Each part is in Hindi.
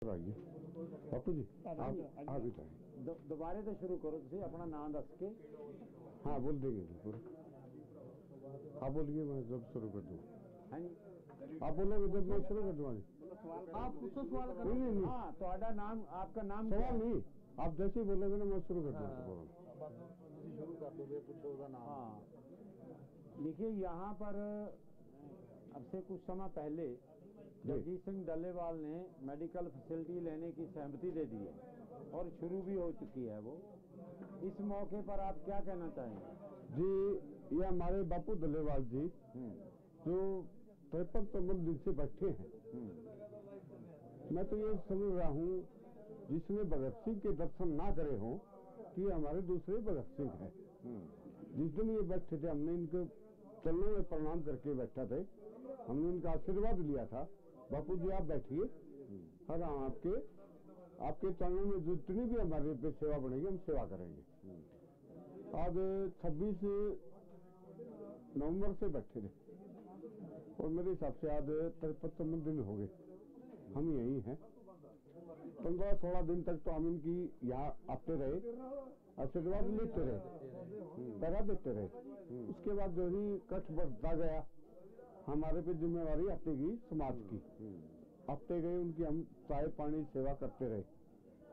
आइए बापू जी आप आ भी दोबारा तो शुरू करो तुझे अपना नाम दस के। हाँ बोल देंगे पूरा। आप बोलिए मैं जब शुरू कर दूँ। आप बोलोगे जब मैं शुरू कर दूँगा। आप पूछो सवाल करो। नहीं हाँ तो नाम आपका नाम सवाल नहीं, आप जैसे ही बोलोगे ना मैं शुरू कर दूँगा। शुरू कर दोगे पूछो नाम। हाँ देखिए यहाँ पर अब से कुछ समय पहले जगजीत सिंह डल्लेवाल ने मेडिकल फैसिलिटी लेने की सहमति दे दी है और शुरू भी हो चुकी है वो। इस मौके पर आप क्या कहना चाहेंगे? जी ये हमारे बापू डल्लेवाल जी जो 53 दिन से बैठे हैं, मैं तो ये समझ रहा हूँ जिसने भगत सिंह के दर्शन ना करे हों कि हमारे दूसरे भगत सिंह हैं। जिस दिन ये बैठे थे हमने इनको चरणों में प्रणाम करके बैठा थे, हमने इनका आशीर्वाद लिया था। बापू जी आप बैठिए, हर आपके चरणों में जितनी भी हमारे पे सेवा बनेगी हम सेवा करेंगे। आज 26 नवंबर से बैठे थे और मेरे हिसाब से आज 53 दिन हो गए हम यही हैं। 15-16 दिन तक तो हम इनकी यहाँ आते रहे, आशीर्वाद लेते रहे, पैरा देते रहे। उसके बाद जो ही कष्ट बढ़ता गया हमारे पे जिम्मेवारी आती गई समाज की, आते गए उनकी हम चाय पानी सेवा करते रहे।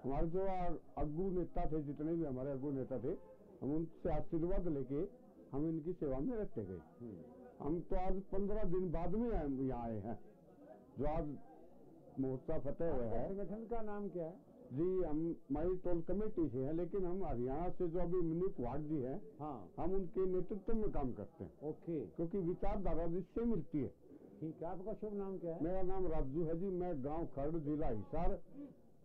हमारे जो अग्गू नेता थे, जितने भी हमारे अग्गू नेता थे, हम उनसे आशीर्वाद लेके हम इनकी सेवा में रहते गए। हम तो आज 15 दिन बाद में यहाँ आए हैं जो आज मोर्चा फतेह हुआ है। संगठन का नाम क्या है? जी हम माई टोल कमेटी से हैं, लेकिन हम हरियाणा से जो अभी मिनी कुहाड़ जी हैं, हाँ हम उनके नेतृत्व में काम करते हैं। ओके, क्योंकि विचारधारा जिससे मिलती है। ठीक है, आपका शुभ नाम क्या है? मेरा नाम राजू है जी, मैं गांव खर्ड़ जिला हिसार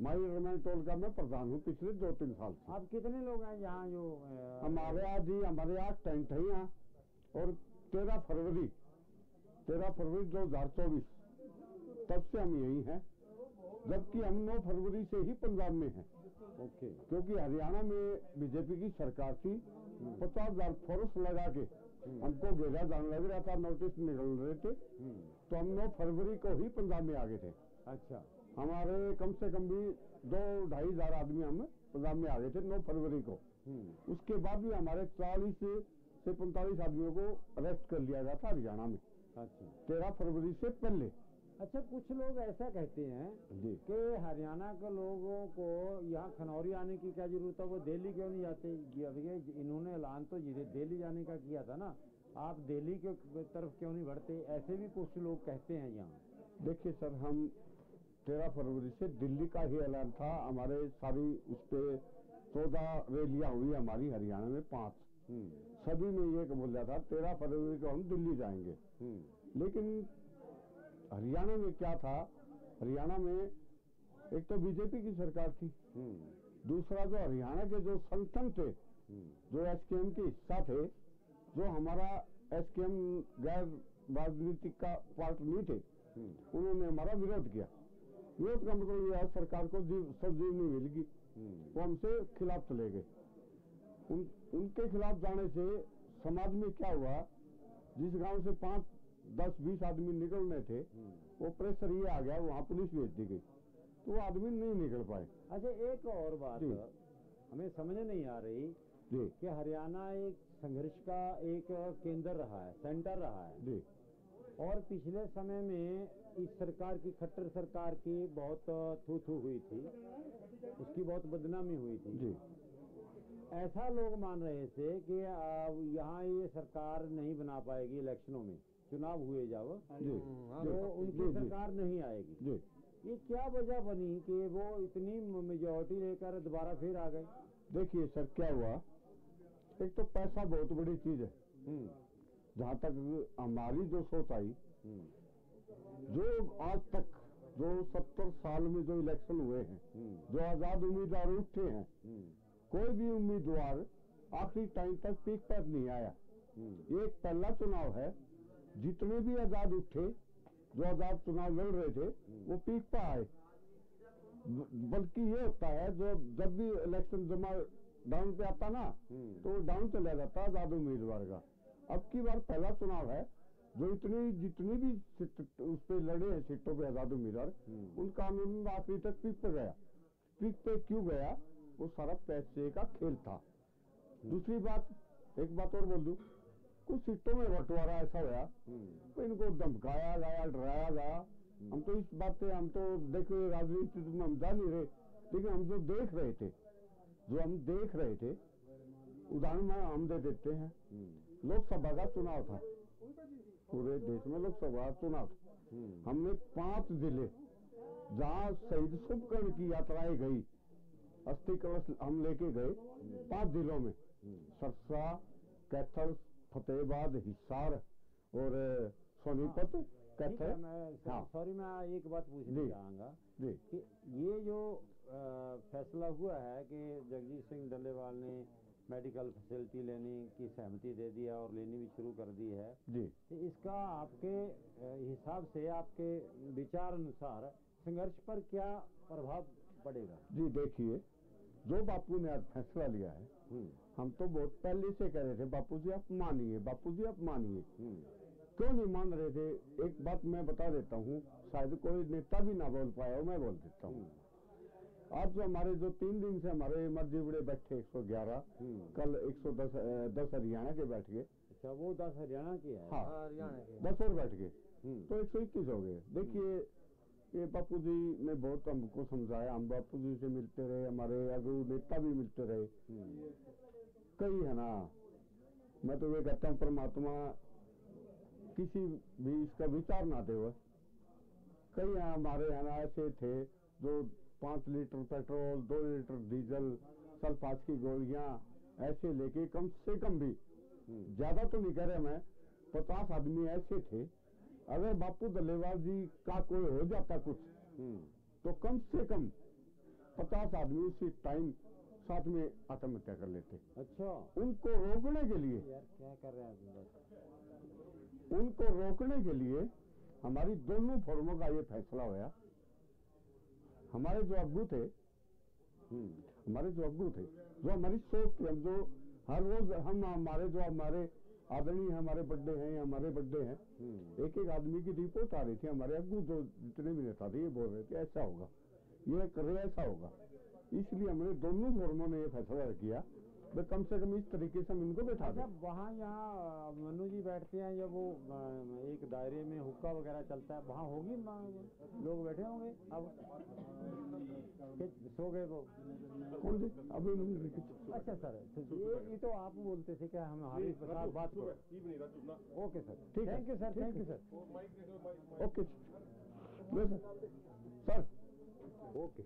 माई रमन टोल का मैं प्रधान हूँ पिछले 2-3 साल से। आप कितने लोग हैं यहाँ जो? हमारे यहाँ टेंट है यहाँ, और 13 फरवरी 2024 तब से हम यही हैं, जबकि हम 9 फरवरी से ही पंजाब में हैं। ओके, क्योंकि हरियाणा में बीजेपी की सरकार थी, 50,000 फोर्स लगा के हमको घेरा जाने लग रहा था, नोटिस निकल रहे थे, तो हम 9 फरवरी को ही पंजाब में आ गए थे। अच्छा, हमारे कम से कम भी 2-2.5 हजार आदमी हम पंजाब में आ गए थे 9 फरवरी को। उसके बाद भी हमारे 40 से 45 आदमियों को अरेस्ट कर लिया गया था हरियाणा में। अच्छा, 13 फरवरी से पहले। अच्छा, कुछ लोग ऐसा कहते हैं कि हरियाणा के लोगों को यहाँ खनौरी आने की क्या जरूरत है, वो दिल्ली क्यों नहीं जाते? इन्होंने ऐलान तो दिल्ली जाने का किया था ना, आप दिल्ली के तरफ क्यों नहीं बढ़ते? ऐसे भी कुछ लोग कहते हैं यहाँ। देखिए सर, हम 13 फरवरी से दिल्ली का ही ऐलान था। हमारे सारी उस पे 14 रैलियां हुई हमारी हरियाणा में, 5 सभी में ये बोला था 13 फरवरी को हम दिल्ली जाएंगे। लेकिन हरियाणा में क्या था, हरियाणा में एक तो बीजेपी की सरकार थी, दूसरा जो हरियाणा के जो संगठन थे, जो एसकेएम के हिस्सा थे, जो हमारा एसकेएम गैर राजनीतिक का पार्ट नहीं थे, उन्होंने हमारा विरोध किया। विरोध का मतलब यह सरकार को संजीवनी मिल गई, वो हमसे खिलाफ चले गए। उनके खिलाफ जाने से समाज में क्या हुआ, जिस गांव से 5-10-20 आदमी निकलने थे, वो प्रेशर ये आ गया, वहां पुलिस भेज दी गई, तो वो आदमी नहीं निकल पाए। अच्छा, एक और बात हमें समझ नहीं आ रही कि हरियाणा एक संघर्ष का एक केंद्र रहा है, सेंटर रहा है जी, और पिछले समय में इस सरकार की, खट्टर सरकार की बहुत थू हुई थी, उसकी बहुत बदनामी हुई थी जी। ऐसा लोग मान रहे थे कि यहाँ ये सरकार नहीं बना पाएगी, इलेक्शनों में चुनाव हुए जाओ तो उनकी सरकार नहीं आएगी जी। ये क्या वजह बनी कि वो इतनी मेजॉरिटी लेकर दोबारा फिर आ गए? देखिए सर, क्या हुआ, एक तो पैसा बहुत बड़ी चीज है। जहाँ तक हमारी जो सोच आई, जो आज तक जो 70 साल में जो इलेक्शन हुए हैं, जो आजाद उम्मीदवार उठे हैं, कोई भी उम्मीदवार आखिरी टाइम तक पीक पर नहीं आया। एक पहला चुनाव है, जितने भी आजाद उठे, जो आजाद चुनाव लड़ रहे थे, वो पीक पर आए। बल्कि ये होता है, जो जब भी इलेक्शन जमा डाउन पे आता ना, तो वो डाउन चला जाता आजाद उम्मीदवार का। अब की बार पहला चुनाव है, जो जितनी भी उस पे लड़े हैं सीटों पे आजाद उम्मीदवार, उन कानून आखिरी तक पीक पे गया। पीक पे क्यों गया? वो सारा पैसे का खेल था। दूसरी बात, एक बात और बोल दूं, कुछ सीटों में बंटवारा ऐसा हुआ तो इनको धमकाया गया, डराया गया। हम तो इस बात से, हम तो देखो राजनीति में हम जा नहीं रहे, लेकिन हम जो देख रहे थे, उदाहरण हम दे देते हैं। लोकसभा का चुनाव था, पूरे देश में लोकसभा चुनाव था। हमने 5 जिले जहां शहीद शुभकर्ण की यात्राएं गई, अस्थि कलश हम लेके गए 5 जिलों में, सरसा, कैथल, फतेहाबाद, हिसार और सोनीपत, कैथल। सॉरी, मैं एक बात पूछना चाहूंगा कि ये जो फैसला हुआ है कि जगजीत सिंह डल्लेवाल ने मेडिकल फैसिलिटी लेने की सहमति दे दी है और लेनी भी शुरू कर दी है जी, तो इसका आपके हिसाब से, आपके विचार अनुसार संघर्ष पर क्या प्रभाव पड़ेगा? जी देखिए, जो बापू ने आज फैसला लिया है, हम तो बहुत पहले से कह रहे थे बापू जी आप मानिए, बापू जी आप मानिए। क्यों नहीं मान रहे थे? एक बात मैं बता देता हूँ, शायद कोई नेता भी ना बोल पाया हो, मैं बोल देता हूँ। आज जो हमारे 3 दिन से हमारे मर्जी बड़े बैठे 111, कल 110 हरियाणा के बैठ गए। अच्छा, वो 10 हरियाणा के है? हाँ, हरियाणा के 10 और बैठ गए, तो 121 हो गए। देखिए, ये बापू जी ने बहुत हमको समझाया, हम बापू जी से मिलते रहे, हमारे अगू नेता भी मिलते रहे कई, है ना। मैं तो ये कहता हूँ, परमात्मा किसी भी इसका विचार ना दे। कई हमारे यहाँ ऐसे थे जो 5 litre petrol, 2 litre diesel, Sulphas की गोलियां ऐसे लेके, कम से कम भी, ज्यादा तो नहीं कह रहे मैं, 50 आदमी ऐसे थे। अगर बापू डल्लेवाल जी का कोई हो जाता कुछ, तो कम से कम 50 आदमी उसी टाइम साथ में आत्महत्या कर लेते। अच्छा, उनको रोकने के लिए, यार क्या कर रहे हैं, उनको रोकने के लिए हमारी दोनों फोरमों का ये फैसला हुआ। हमारे जो अब्बू थे, जो हमारी सोच थी, हम जो हर रोज हमारे आदरणीय हमारे बर्थडे हैं, हमारे बर्थडे हैं, एक आदमी की रिपोर्ट आ रही थी। हमारे अब्बू जो जितने भी नेता थे ये बोल रहे थे ऐसा होगा, ये कर रहे ऐसा होगा। इसलिए हमने दोनों फोरमों ने ये फैसला किया, कम से कम इस तरीके से हम इनको बैठा दें। वहाँ यहाँ मनु जी बैठते हैं, जब वो एक दायरे में हुक्का वगैरह चलता है, वहाँ होगी लोग बैठे होंगे? अब सो गए वो? कौन से? अभी अच्छा सर, ये तो आप बोलते थे क्या, हम हार्दिक प्रसाद बात करो। ओके सर, ठीक है, thank you sir, thank you sir. Okay sir, okay.